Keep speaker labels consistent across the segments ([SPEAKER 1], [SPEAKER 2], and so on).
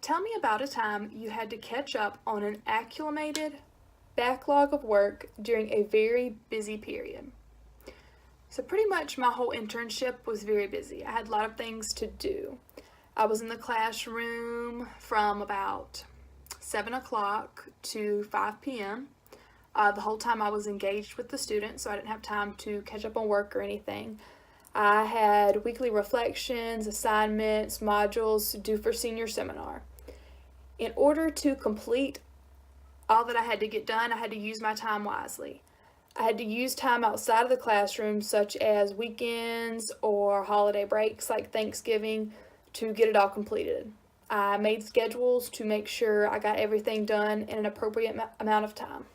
[SPEAKER 1] Tell me about a time you had to catch up on an accumulated backlog of work during a very busy period. So pretty much my whole internship was very busy. I had a lot of things to do. I was in the classroom from about 7 o'clock to 5 p.m. The whole time I was engaged with the students, so I didn't have time to catch up on work or anything. I had weekly reflections, assignments, modules due for senior seminar. In order to complete all that I had to get done, I had to use my time wisely. I had to use time outside of the classroom, such as weekends or holiday breaks like Thanksgiving, to get it all completed. I made schedules to make sure I got everything done in an appropriate amount of time.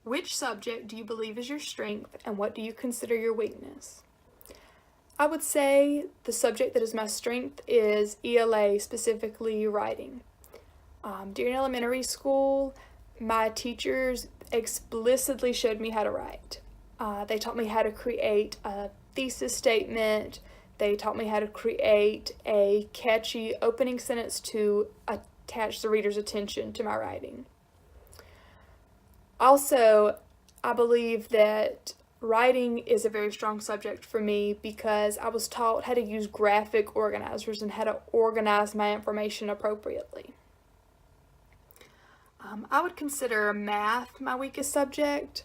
[SPEAKER 1] Which subject do you believe is your strength, and what do you consider your weakness? I would say the subject that is my strength is ELA, specifically writing. During elementary school, my teachers explicitly showed me how to write. They taught me how to create a thesis statement. They taught me how to create a catchy opening sentence to attach the reader's attention to my writing. Also, I believe that writing is a very strong subject for me because I was taught how to use graphic organizers and how to organize my information appropriately. I would consider math my weakest subject.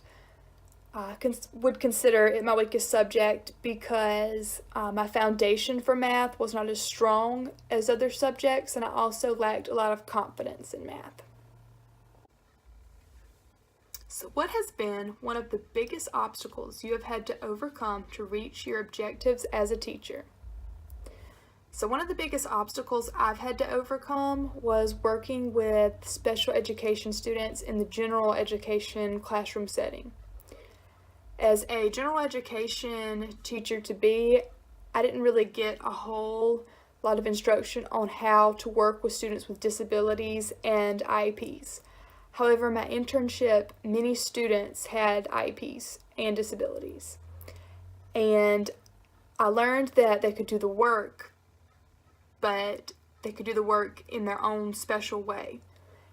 [SPEAKER 1] Would consider it my weakest subject because my foundation for math was not as strong as other subjects, and I also lacked a lot of confidence in math. So what has been one of the biggest obstacles you have had to overcome to reach your objectives as a teacher? So one of the biggest obstacles I've had to overcome was working with special education students in the general education classroom setting. As a general education teacher to be, I didn't really get a whole lot of instruction on how to work with students with disabilities and IEPs. However, my internship, many students had IEPs and disabilities. And I learned that they could do the work, but they could do the work in their own special way.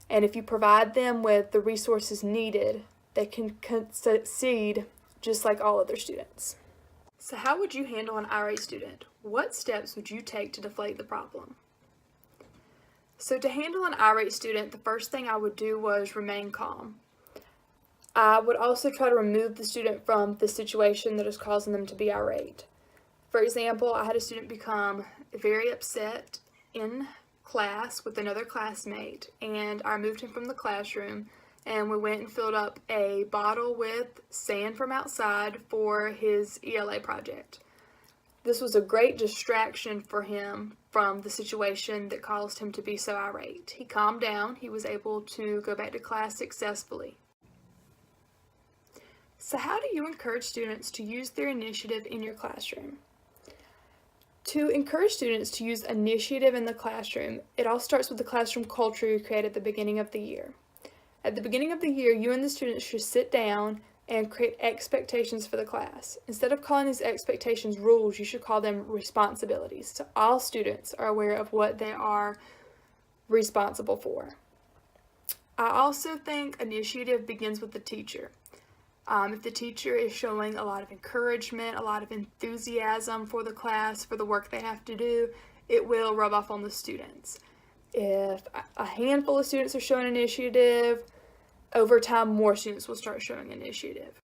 [SPEAKER 1] And if you provide them with the resources needed, they can succeed just like all other students. So how would you handle an irate student? What steps would you take to deflate the problem? So to handle an irate student, the first thing I would do was remain calm. I would also try to remove the student from the situation that is causing them to be irate. For example, I had a student become very upset in class with another classmate, and I removed him from the classroom, and we went and filled up a bottle with sand from outside for his ELA project. This was a great distraction for him from the situation that caused him to be so irate. He calmed down. He was able to go back to class successfully. So how do you encourage students to use their initiative in your classroom? To encourage students to use initiative in the classroom, it all starts with the classroom culture you create at the beginning of the year. At the beginning of the year, you and the students should sit down and create expectations for the class. Instead of calling these expectations rules, you should call them responsibilities. So all students are aware of what they are responsible for. I also think initiative begins with the teacher. If the teacher is showing a lot of encouragement, a lot of enthusiasm for the class, for the work they have to do, it will rub off on the students. If a handful of students are showing initiative, over time more students will start showing initiative.